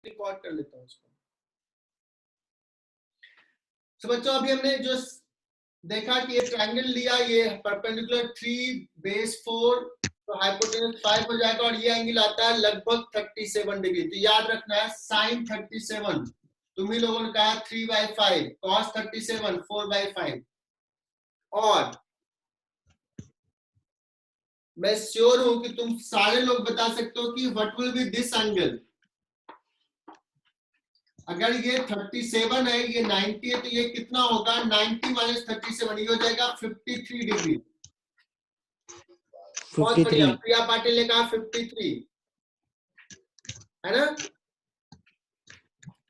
Record कर लेता हूँ उसको। तो बच्चों अभी हमने जो देखा कि ये ट्रायंगल लिया, ये परपेंडिकुलर 3 बेस 4 तो हाइपोटेनस 5 हो जाएगा और ये एंगल आता है लगभग 37 डिग्री। तो याद रखना है साइन 37, तुम ही लोगों ने कहा 3/5, कॉस 37 4/5। और मैं श्योर हूं कि तुम सारे लोग बता सकते हो कि what will B this angle. अगर ये 37 है, ये 90 है, तो ये कितना होगा? 90 माइनस 37, ये हो जाएगा 53 डिग्री। बहुत बढ़िया, प्रिया पाटिल ने कहा 53, है ना?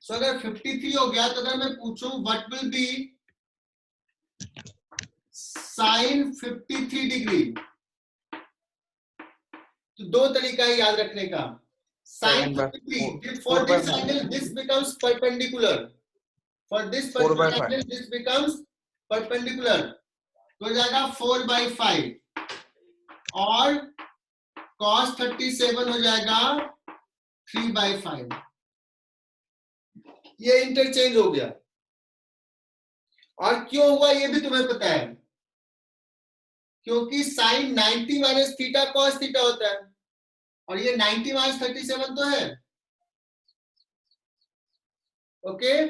सो अगर 53 हो गया तो अगर मैं पूछूं what will be sine 53 degree, तो दो तरीका है याद रखने का। Sine 53 for this angle this becomes perpendicular, for this particular angle this becomes perpendicular, तो हो जाएगा 4/5 और cos 37 हो जाएगा 3/5। ये इंटरचेंज हो गया। और क्यों हुआ ये भी तुम्हें पता है, क्योंकि sine 90 minus theta cos theta होता है और ये 90 माइनस 37 तो है। ओके,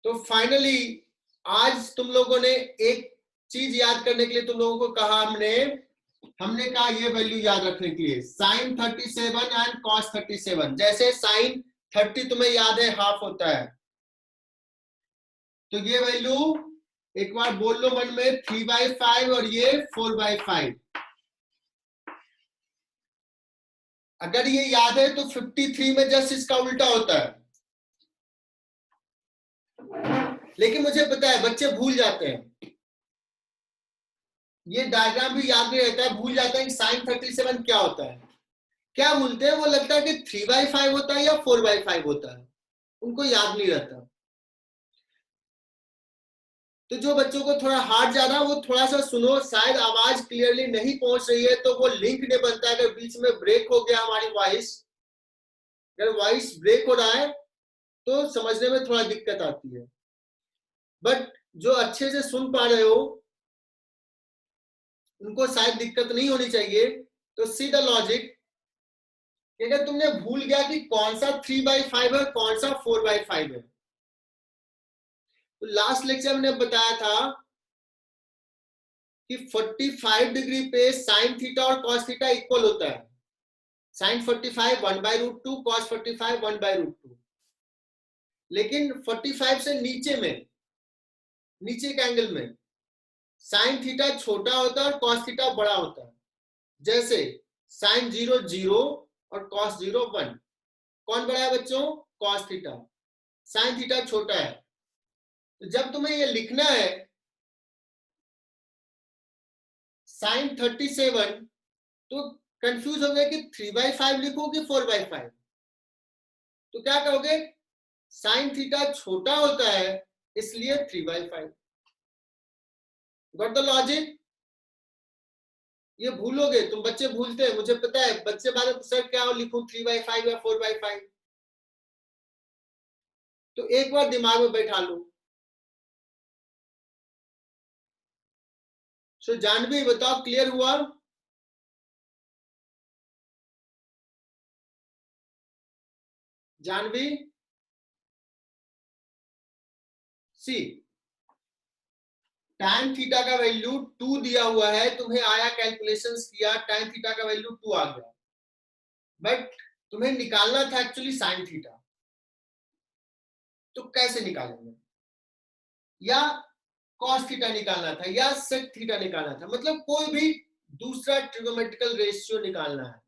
तो फाइनली आज तुम लोगों ने एक चीज याद करने के लिए तुम लोगों को कहा, हमने कहा ये वैल्यू याद रखने के लिए साइन 37 एंड कॉस 37। जैसे साइन 30 तुम्हें याद है हाफ होता है, तो ये वैल्यू एक बार बोल लो मन में 3/5 और ये 4/5। अगर ये याद है तो 53 में जस्ट इसका उल्टा होता है। लेकिन मुझे पता है बच्चे भूल जाते हैं, ये डायग्राम भी याद नहीं रहता है, भूल जाते हैं कि साइन 37 क्या होता है। क्या भूलते हैं? वो लगता है कि 3/5 होता है या 4/5 होता है, उनको याद नहीं रहता। तो जो बच्चों को थोड़ा हार्ड ज्यादा, वो थोड़ा सा सुनो, शायद आवाज क्लियरली नहीं पहुंच रही है तो वो लिंक नहीं बनता है। अगर बीच में ब्रेक हो गया हमारी वॉइस, अगर वॉइस ब्रेक हो रहा है तो समझने में थोड़ा दिक्कत आती है। बट जो अच्छे से सुन पा रहे हो उनको शायद दिक्कत नहीं होनी चाहिए। तो सी द लॉजिक, अगर तुमने भूल गया कि कौन सा 3/5 है कौन सा 4/5 है, तो लास्ट लेक्चर में बताया था कि 45 डिग्री पे साइन थीटा और कॉस थीटा इक्वल होता है। Sine 45 1/√2, cos 45 1/√2। लेकिन 45 से नीचे में, नीचे के एंगल में साइन थीटा छोटा होता है और कॉस थीटा बड़ा होता है। जैसे साइन 0 0 और कॉस 0 1। कौन बड़ा है बच्चों? Cos theta. साइन थीटा छोटा है। तो जब तुम्हें ये लिखना है साइन 37, तो कंफ्यूज हो गया कि 3/5 लिखो कि 4/5। तो क्या कहोगे? साइन थीटा छोटा होता है इसलिए 3/5। Got the logic? ये भूलोगे तुम, बच्चे भूलते हैं, मुझे पता है। बच्चे बारे में सर क्या लिखूं, 3/5 या 4/5? तो एक बार दिमाग में बैठा लो। सो जानवी बताओ, क्लियर हुआ? जानवी, सी tan थीटा का वैल्यू 2 दिया हुआ है, तुम्हें आया, कैलकुलेशंस किया, tan थीटा का वैल्यू 2 आ गया। बट तुम्हें निकालना था एक्चुअली साइन थीटा। तो कैसे निकालेंगे? या कॉस थीटा निकालना था या सेक थीटा निकालना था, मतलब कोई भी दूसरा ट्रिगोमेट्रिकल रेशियो निकालना है।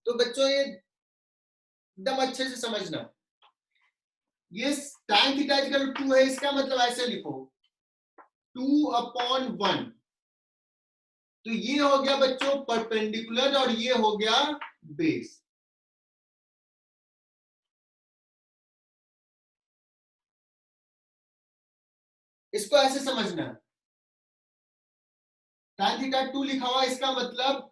तो बच्चों ये एकदम अच्छे से समझना, ये tan थीटा इक्वल 2 है, इसका मतलब ऐसे लिखो 2/1। तो ये हो गया बच्चों परपेंडिकुलर और ये हो गया बेस। इसको ऐसे समझना, tan थीटा 2 लिखा हुआ, इसका मतलब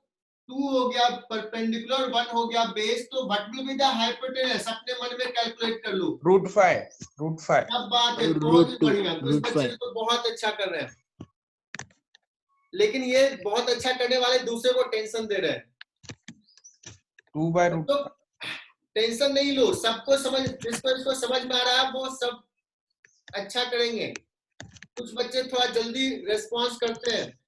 2 हो गया परपेंडिकुलर, 1 हो गया बेस, तो what will be the hypotenuse? अपने मन में कैलकुलेट कर लो। √5 सब बात है, बहुत रूट ही टू, बढ़िया। कुछ रूट बच्चे 5 तो बहुत अच्छा कर रहे हैं, लेकिन ये बहुत अच्छा करने वाले दूसरे को टेंशन दे रहे हैं। 2/√5 तो टेंशन नहीं लो, सबको समझ, जिसको इसको समझ में आ रहा है वो सब अच्छा करेंगे। कुछ बच्चे थोड़ा जल्दी रेस्पॉन्स करते हैं,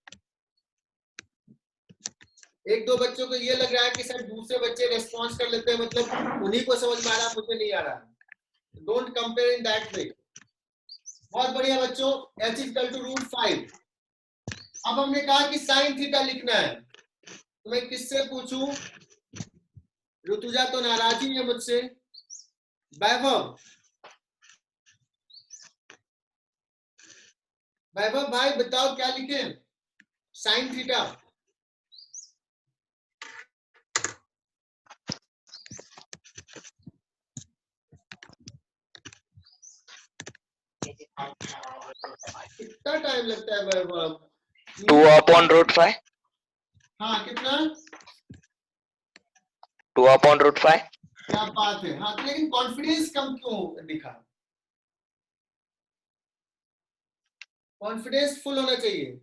एक दो बच्चों को ये लग रहा है कि सर दूसरे बच्चे रेस्पॉन्स कर लेते हैं, मतलब उन्हीं को समझ में आ रहा है, मुझे नहीं आ रहा। Don't compare in that way. बहुत बढ़िया बच्चों, h = √5। अब हमने कहा कि साइन थीटा लिखना है, तो मैं किससे पूछूं? ऋतुजा तो नाराज ही है मुझसे। वैभव, वैभव भाई बताओ क्या लिखें? Sine theta. कितना टाइम लगता है वैभव? 2/√5। हाँ कितना? 2/√5। क्या बात है। हाँ, तो लेकिन कॉन्फिडेंस कम क्यों दिखा? कॉन्फिडेंस फुल होना चाहिए।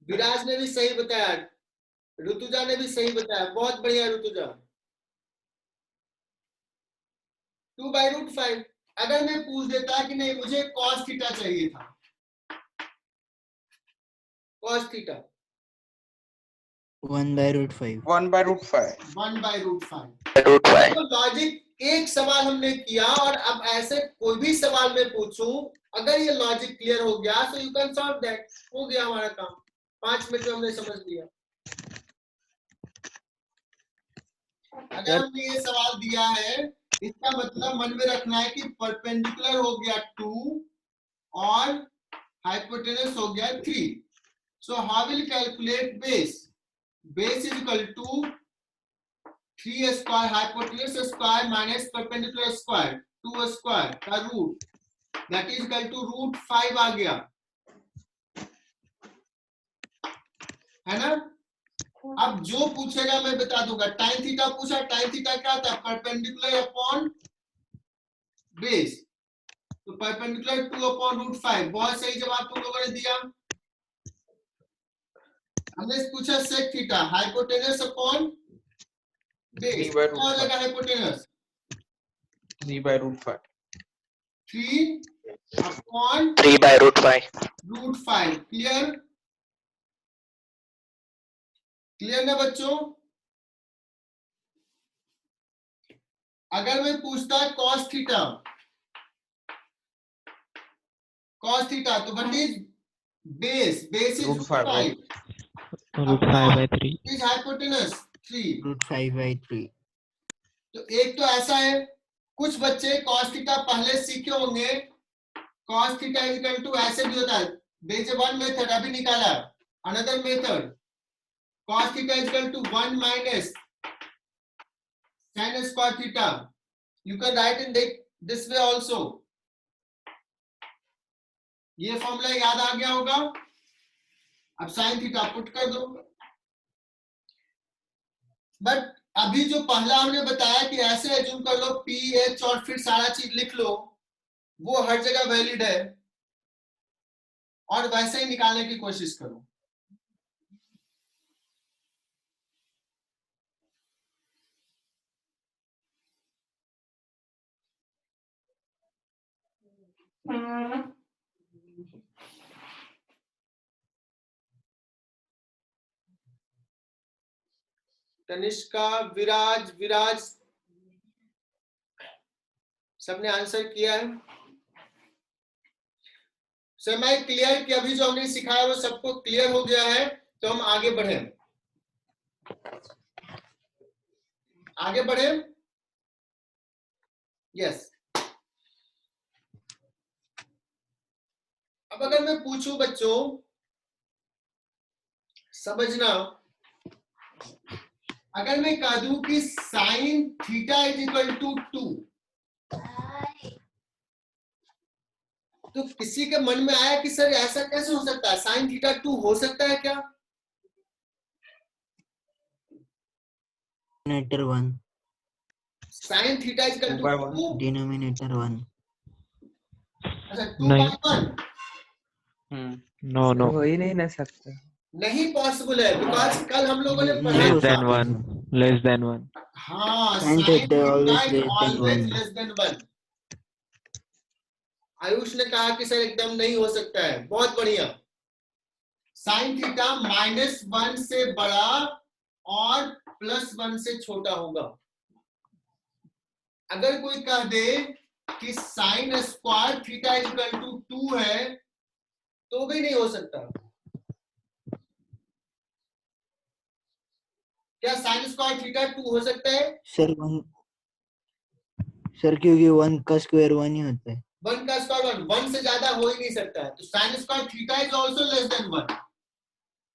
विराज ने भी सही बताया, ऋतुजा ने भी सही बताया, बहुत बढ़िया ऋतुजा। 2/√5। अगर मैं पूछ देता कि नहीं मुझे cos थीटा चाहिए था, cos थीटा 1/√5 1/√5 तो लॉजिक एक सवाल हमने किया, और अब ऐसे कोई भी सवाल मैं पूछूं, अगर ये लॉजिक क्लियर हो गया तो यू कैन सॉल्व दैट। हो गया हमारा काम, 5 मिनट में हमने समझ लिया। अगर हमने ये सवाल दिया है, इसका मतलब मन में रखना है कि परपेंडिकुलर हो गया 2 और हाइपोटेनस हो गया 3। So how will calculate base? Base is equal to 3 square hypotenuse square minus perpendicular square 2 square का root, that is equal to √5 आ गया, है ना? अब जो पूछेगा मैं बता दूंगा। टाइन थीटा पूछा, टाइन थीटा क्या था? परपेंडिकुलर अपॉन बेस, तो परपेंडिकुलर 2/√5। बहुत सही जवाब तुम लोगों ने दिया। हमने पूछा sec theta, hypotenuse upon base, क्या हो जाएगा हाइपोटेनस? 3/√5 3/√5। क्लियर? क्लियर ना बच्चों? अगर मैं पूछता cos थीटा, तो what is base? Base is √5 √5/3 is hypotenuse 3। √5/3 तो एक तो ऐसा है, कुछ बच्चे cos थीटा पहले सीखे होंगे। cos theta is equal to ऐसे भी होता है, देयर इज वन मेथड अभी निकाला, another method cos theta is equal to 1 minus sin square theta. You can write in this way also. ये फॉर्मूला याद आ गया होगा। अब sin थीटा पुट कर दो। बट अभी जो पहला हमने बताया कि ऐसे एज्यूम कर लो PH और फिर सारा चीज लिख लो, वो हर जगह वैलिड है, और वैसे ही निकालने की कोशिश करो। तनिष्का, विराज सबने आंसर किया है। समय क्लियर कि अभी जो हमने सिखाया वो सबको क्लियर हो गया है? तो हम आगे बढ़े, यस। अब अगर मैं पूछूं बच्चों, समझना, अगर मैं कह दूं कि sine theta is equal to 2, तो किसी के मन में आया कि सर ऐसा कैसे हो सकता है? साइन थीटा 2 हो सकता है क्या? Denominator 1. Sine theta is equal 2 by to 1. 2। Denominator 1. अच्छा 2 नहीं। by 1 No, no. हो ही नहीं ना सकता. नहीं पॉसिबल है, बिकॉज कल हम लोगों ने पढ़ा Less था। than 1. Less than 1. हाँ, Sin sine theta always theta less than always 1. Less than 1। Ayush ने कहा कि सर एकदम नहीं हो सकता है, बहुत बढ़िया। साइन थीटा -1 से बड़ा और +1 से छोटा होगा। अगर कोई कह दे कि sine square theta is equal to 2 है तो भी नहीं हो सकता। क्या साइन स्क्वायर थीटा 2 हो सकता है? सर 1. सर क्योंकि 1 का स्क्वायर 1 ही होता है. 1 का स्क्वायर 1 से ज्यादा हो ही नहीं सकता है, तो sign square theta is also less than 1।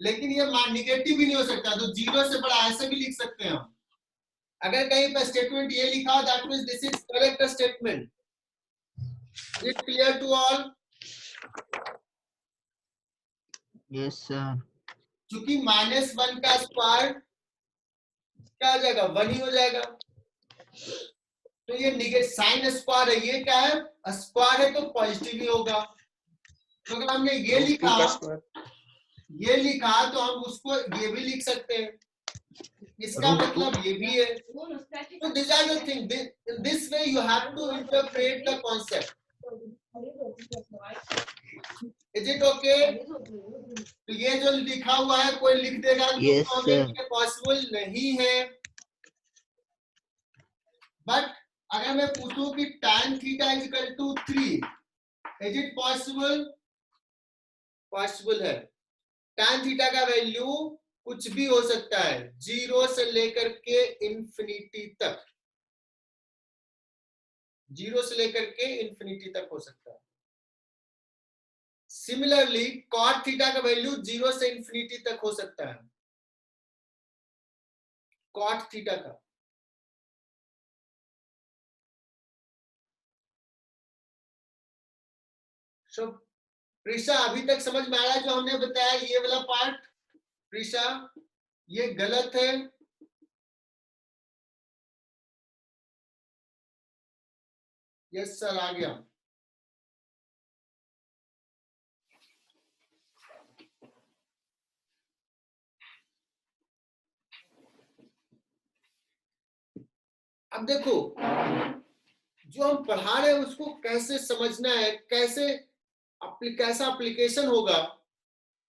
लेकिन ये नेगेटिव भी नहीं हो सकता, तो 0 से बड़ा ऐसे भी लिख सकते हैं हम। अगर कहीं पर स्टेटमेंट ये लिखा हो that means this is correct statement. Is it clear to all? Yes sir. क्योंकि -1 का स्क्वायर क्या आ जाएगा, 1 ही हो जाएगा। तो ये निगेटिव साइन स्क्वायर है, ये क्या है, स्क्वायर है तो पॉजिटिव ही होगा। तो अगर हमने ये लिखा तो हम उसको ये भी लिख सकते हैं, इसका मतलब ये भी है। तो this are the thing, in this way you have to interpret the concept. Is it okay? तो ये जो लिखा हुआ है कोई लिख देगा Yes, तो sir. ये पॉसिबल नहीं है। बट अगर मैं पूछूं कि tan theta is equal to 3, is it possible? Possible है। tan थीटा का वैल्यू कुछ भी हो सकता है, 0 से लेकर के इंफिनिटी तक। 0 से लेकर के इंफिनिटी तक हो सकता है। सिमिलरली cot थीटा का वैल्यू 0 से इंफिनिटी तक हो सकता है, cot थीटा का। So, प्रीशा अभी तक समझ में आया जो हमने बताया ये वाला पार्ट? प्रीशा ये गलत है? यस सर आ गया। अब देखो जो हम पढ़ा रहे हैं उसको कैसे समझना है, कैसा एप्लीकेशन होगा,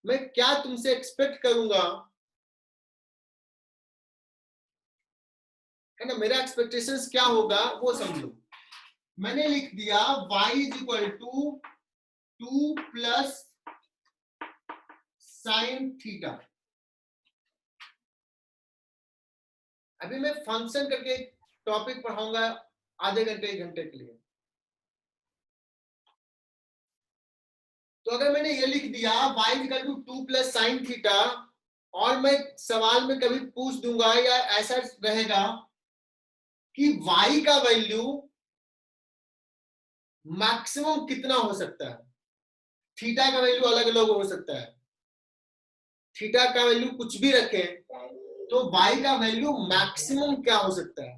मैं क्या तुमसे एक्सपेक्ट करूंगा, है ना, मेरा एक्सपेक्टेशंस क्या होगा वो समझो। मैंने लिख दिया y is equal to 2 plus sine theta. अभी मैं फंक्शन करके टॉपिक पढ़ाऊंगा आधे घंटे 1 घंटे के लिए। तो अगर मैंने ये लिख दिया y is equal to 2 plus sine theta, और मैं सवाल में कभी पूछ दूंगा या ऐसा रहेगा कि y का वैल्यू मैक्सिमम कितना हो सकता है, थीटा का वैल्यू अलग अलग हो सकता है, थीटा का वैल्यू कुछ भी रखें तो y का वैल्यू मैक्सिमम क्या हो सकता है?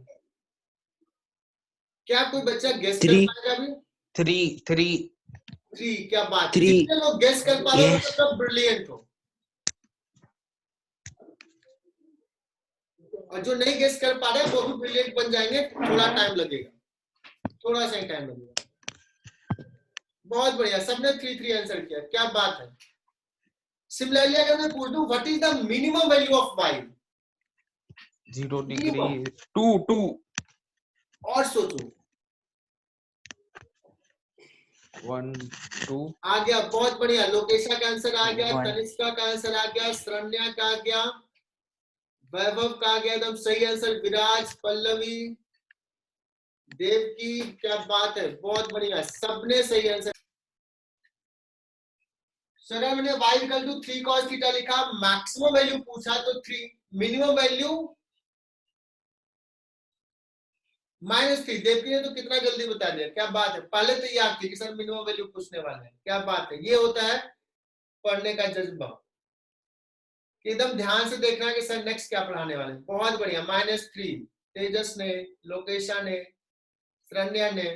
क्या कोई बच्चा गेस कर पाएगा अभी? 3। क्या बात है, जितने लोग गेस कर पा रहे हो तो सब ब्रिलियंट हो, और जो नहीं गेस कर पा रहे वो भी ब्रिलियंट बन जाएंगे। थोड़ा टाइम लगेगा, थोड़ा सा ही टाइम लगेगा। बहुत बढ़िया, सबने 3 आंसर किया, क्या बात है। सिमिलरली अगर मैं पूछ दूं what is the minimum value of y, 0 degree 2 और सोचो 1 2 आ गया, बहुत बढ़िया। लोकेशा का आंसर आ गया, 1 तनिष्का का आंसर आ गया, शरण्या का आ गया, वैभव का आ गया, एकदम सही आंसर। विराज, पल्लवी, देव की, क्या बात है, बहुत बढ़िया, सबने सही आंसर। सर मैंने y equal to 3 cos theta लिखा, मैक्सिमम वैल्यू पूछा तो 3, मिनिमम वैल्यू -3। देवकी ने तो कितना जल्दी बता दिया, क्या बात है। पहले तो याद थी कि सर मिनिमम वैल्यू पूछने वाले हैं, क्या बात है। ये होता है पढ़ने का जज्बा। कि एकदम ध्यान से देखना है कि सर नेक्स्ट क्या पढ़ाने वाले हैं। बहुत बढ़िया, -3 तेजस ने, लोकेशा ने, शरण्या ने,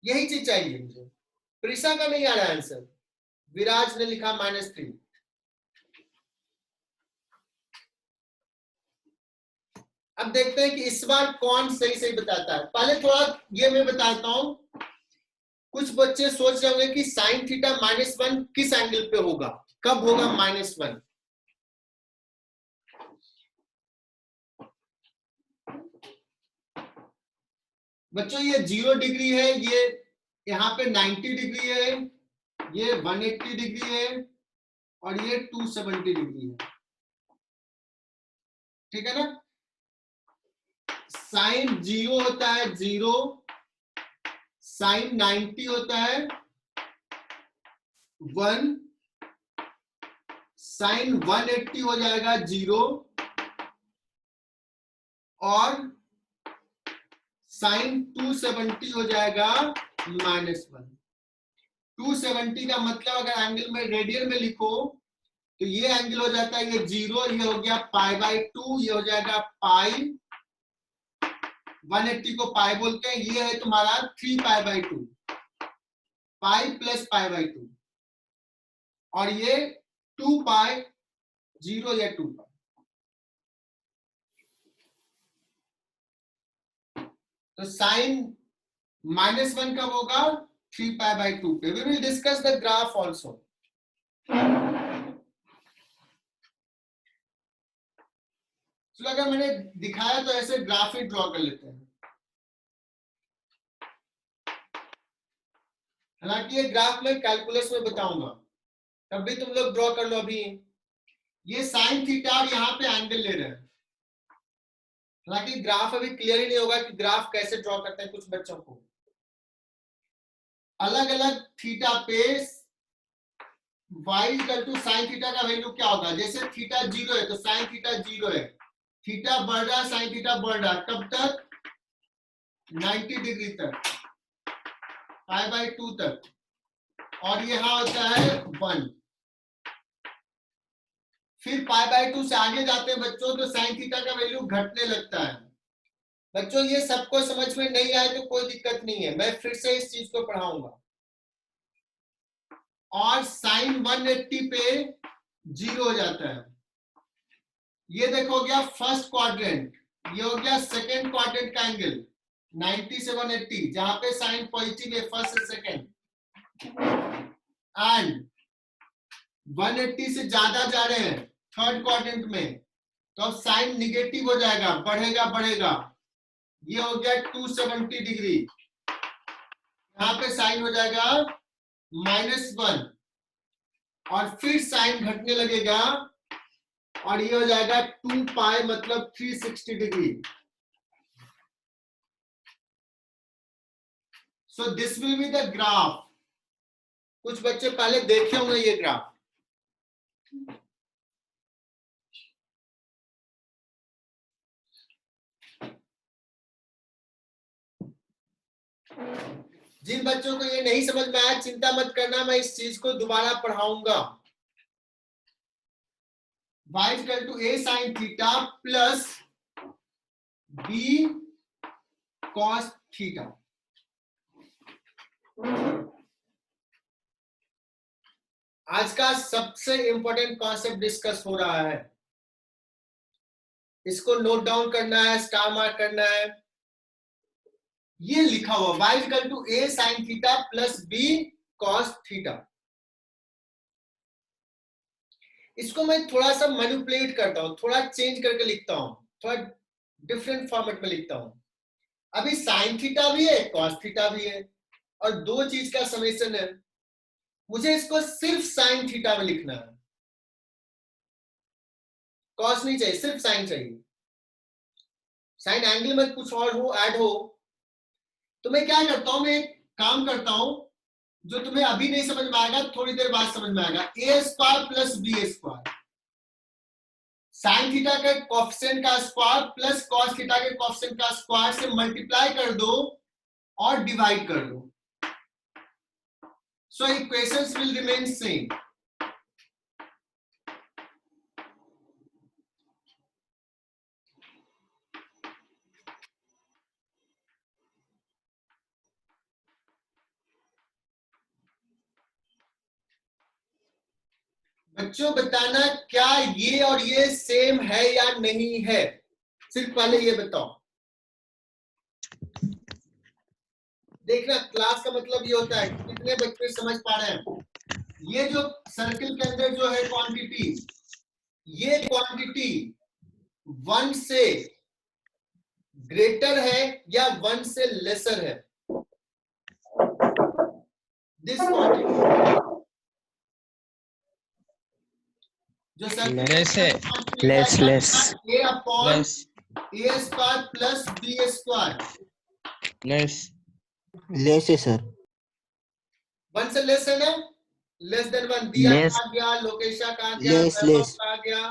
यही चीज चाहिए मुझे। प्रिशा का नहीं आ रहा आंसर, विराज ने लिखा -3। अब देखते हैं कि इस बार कौन सही सही बताता है। पहले थोड़ा ये मैं बताता हूं, कुछ बच्चे सोच रहे होंगे कि साइन थीटा -1 किस एंगल पे होगा, कब होगा -1। बच्चों ये 0 डिग्री है, ये यहाँ पे 90 डिग्री है, ये 180 डिग्री है और ये 270 डिग्री है, ठीक है ना। साइन 0 होता है 0, साइन 90 होता है 1, साइन 180 हो जाएगा 0 और साइन 270 हो जाएगा -1। 270 का मतलब अगर एंगल में रेडियन में लिखो तो ये एंगल हो जाता है ये 0, ये हो गया π/2, ये हो जाएगा पाई, 180 को पाई बोलते हैं, ये है तुम्हारा 3π/2, पाई प्लस π/2 और ये 2π, 0 या 2π। तो साइन -1 कब होगा, 3π/2 पे। We will discuss the graph also. तो अगर मैंने दिखाया तो ऐसे ग्राफ ही ड्रॉ कर लेते हैं। हालांकि ये ग्राफ मैं कैलकुलस में बताऊंगा, तब भी तुम लोग ड्रॉ कर लो। अभी ये साइन थीटा और यहाँ पे एंगल ले रहे हैं। हालांकि ग्राफ अभी क्लियर ही नहीं होगा कि ग्राफ कैसे ड्रॉ करते हैं। कुछ बच्चों को अलग अलग थीटा पे y = साइन थीटा का वैल्यू क्या होगा। जैसे थीटा 0 है तो साइन थीटा 0 है, थीटा बढ़ रहा है, साइन थीटा बढ़ रहा है, कब तक, 90 डिग्री तक, π/2 तक, और यहां होता है 1। फिर π/2 से आगे जाते हैं बच्चों तो साइन थीटा का वैल्यू घटने लगता है। बच्चों ये सबको समझ में नहीं आए तो कोई दिक्कत नहीं है, मैं फिर से इस चीज को पढ़ाऊंगा। और साइन 180 पे 0 हो जाता है। ये देखो गया फर्स्ट क्वाड्रेंट, ये हो गया सेकेंड क्वाड्रेंट का एंगल 90 से 180, जहां पे साइन पॉजिटिव है फर्स्ट से सेकेंड, एंड 180 से ज्यादा जा रहे हैं थर्ड क्वाड्रेंट में, तो अब साइन निगेटिव हो जाएगा, बढ़ेगा बढ़ेगा, ये हो गया 270 डिग्री, यहाँ पे साइन हो जाएगा -1 और फिर साइन घटने लगेगा और ये हो जाएगा 2π मतलब 360 degree. So this will be the graph. कुछ बच्चे पहले देखे होंगे ये ग्राफ। जिन बच्चों को ये नहीं समझ में आया चिंता मत करना, मैं इस चीज को दोबारा पढ़ाऊंगा। y = a sin theta plus b cos theta. आज का सबसे इंपॉर्टेंट कॉन्सेप्ट डिस्कस हो रहा है, इसको नोट डाउन करना है, स्टार मार्क करना है। ये लिखा हुआ y = a sin theta plus b cos theta. इसको मैं थोड़ा सा मैनिपुलेट करता हूं, थोड़ा चेंज करके लिखता हूं, थोड़ा डिफरेंट फॉर्मेट में लिखता हूं। अभी साइन थीटा भी है, कॉस थीटा भी है, और दो चीज का समेशन है। मुझे इसको सिर्फ साइन थीटा में लिखना है, कॉस नहीं चाहिए, सिर्फ साइन चाहिए। साइन एंगल में कुछ और हो, ऐड हो, तो मैं क्या करता हूं, मैं एक काम करता हूं जो तुम्हें अभी नहीं समझ में आएगा, थोड़ी देर बाद समझ में आएगा। a² plus b², sine theta के कोएफिशिएंट का स्क्वायर प्लस कॉस थीटा के कोएफिशिएंट का स्क्वायर से मल्टीप्लाई कर दो और डिवाइड कर दो, सो इक्वेशंस विल रिमेन सेम। बच्चों बताना क्या ये और ये सेम है या नहीं है, सिर्फ पहले ये बताओ। देखना क्लास का मतलब ये होता है कितने बच्चे समझ पा रहे हैं। ये जो सर्किल के अंदर जो है क्वांटिटी, ये क्वांटिटी 1 से ग्रेटर है या 1 से लेसर है? दिस क्वांटिटी जो circle less a upon a square plus b square less है सर। 1 से लेस है ना, लेस देन 1। दिया Less. कहा गया, लोकेशा कहा गया, Less, वैभव less. कहा गया,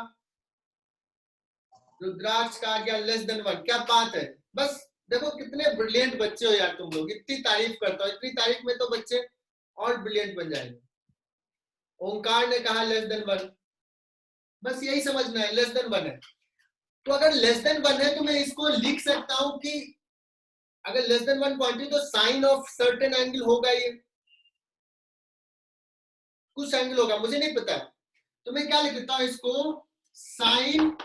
रुद्राक्ष कहा गया लेस देन 1। क्या बात है, बस देखो कितने ब्रिलियंट बच्चे हो यार तुम लोग। इतनी तारीफ करता हूँ, इतनी तारीफ में तो बच्चे और ब्रिलियंट बन जाएंगे। ओंकार ने कहा लेस देन 1, बस यही समझना है, लेस देन 1 है। तो अगर लेस देन 1 है तो मैं इसको लिख सकता हूं कि अगर लेस देन 1 क्वांटिटी तो साइन ऑफ सर्टेन एंगल होगा, ये कुछ एंगल होगा, मुझे नहीं पता। तो मैं क्या लिख देता हूं इसको, sine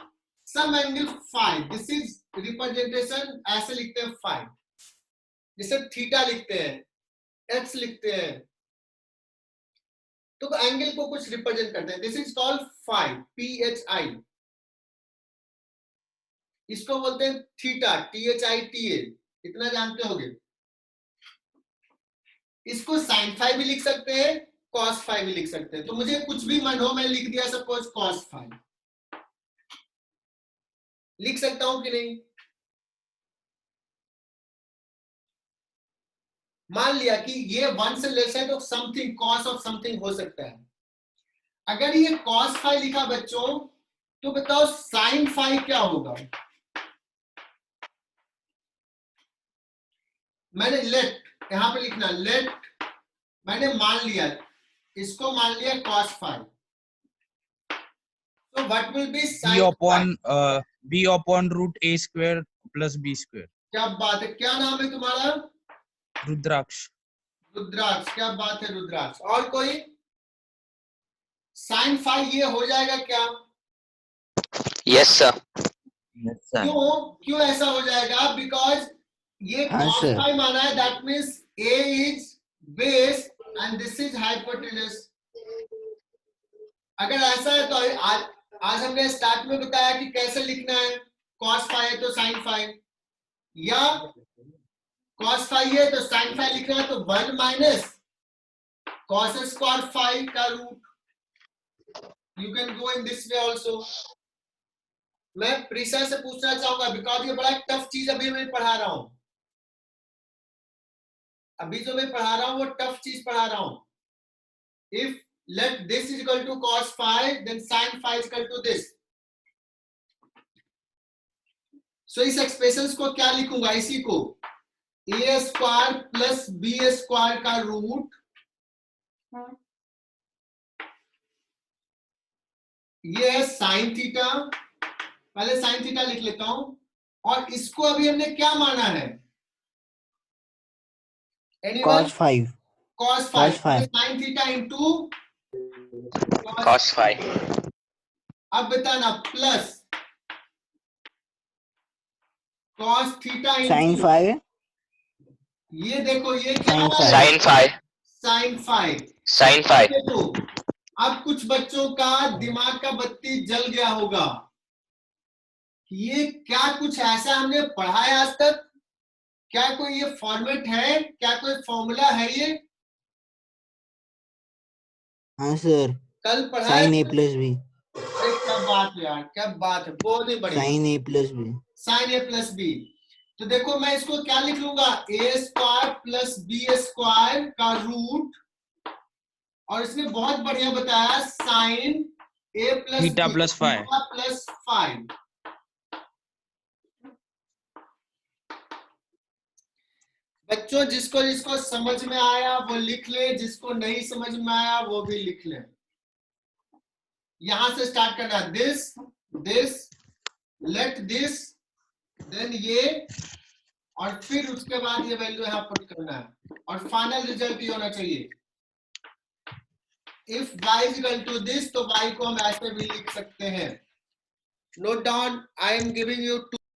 some angle phi. This is representation, ऐसे लिखते हैं फाई, जिसे थीटा लिखते हैं, एक्स लिखते हैं, तो एंगल को कुछ रिप्रेजेंट करते हैं। This is called phi, PHI। इसको बोलते हैं थीटा, THITA, इतना जानते होगे। इसको साइन फाई भी लिख सकते हैं, कॉस फाई भी लिख सकते हैं। तो मुझे कुछ भी मन हो, मैं लिख दिया सपोज कॉस फाई, लिख सकता हूं कि नहीं? मान लिया कि ये 1 से लेस है तो समथिंग कॉस ऑफ समथिंग हो सकता है। अगर ये कॉस फाई लिखा बच्चों, तो बताओ साइन फाई क्या होगा? मैंने लेट, यहां पे लिखना लेट, मैंने मान लिया, इसको मान लिया कॉस फाई, तो what will be sine phi? b upon root a square plus b square. क्या बात है, क्या नाम है तुम्हारा? रुद्राक्ष. रुद्राक्ष, क्या बात है रुद्राक्ष। और कोई? साइन फाई ये हो जाएगा क्या? Yes, sir. क्यों ऐसा हो जाएगा? बिकॉज ये हाँ, cos sir. फाई माना है, that means a is base and this is hypotenuse. अगर ऐसा है तो आज हमने स्टार्ट में बताया कि कैसे लिखना है। cos फाई है तो साइन फाई, या cos फाई है तो साइन फाई लिखना है, तो 1 माइनस cos स्क्वायर फाई का root. You can go in this way also. मैं प्रीसा से पूछना चाहूंगा, बिकॉज ये बड़ा टफ चीज अभी मैं पढ़ा रहा हूं। अभी जो मैं पढ़ा रहा हूं वो टफ चीज पढ़ा रहा हूं। If let this is equal to cos phi, then sin phi is equal to this. So इस एक्सप्रेशन को क्या लिखूंगा? इसी को a square plus b square का रूट, ये है साइन थीटा। पहले साइन थीटा लिख लेता हूं, और इसको अभी हमने क्या माना है? cos 5. cos Cos 5, five. Sine theta into Cos phi. अब बताना plus cos theta Sin into 5. ये देखो, ये क्या Sin है? phi. Sin phi. Sine phi. Sin phi. देखो अब कुछ बच्चों का दिमाग का बत्ती जल गया होगा, ये क्या कुछ ऐसा हमने पढ़ा है आज तक? क्या कोई ये फॉर्मेट है? क्या कोई फॉर्मूला है ये? हाँ सर. कल पढ़ा है? Sin A plus B. अरे क्या बात है यार, क्या बात है, बहुत ही बढ़िया। Sin A plus B. Sine A plus B. तो देखो मैं इसको क्या लिख लूंगा, A square plus B square का रूट, और इसने बहुत बढ़िया बताया sine A plus Theta plus phi. Plus five. बच्चों जिसको जिसको समझ में आया वो लिख ले, जिसको नहीं समझ में आया वो भी लिख ले। यहां से स्टार्ट करना, this this let this, then ये, और फिर उसके बाद ये वैल्यू यहां पुट करना है, और फाइनल रिजल्ट ये होना चाहिए। If y is equal to this तो y को हम ऐसे भी लिख सकते हैं. Note down, I am giving you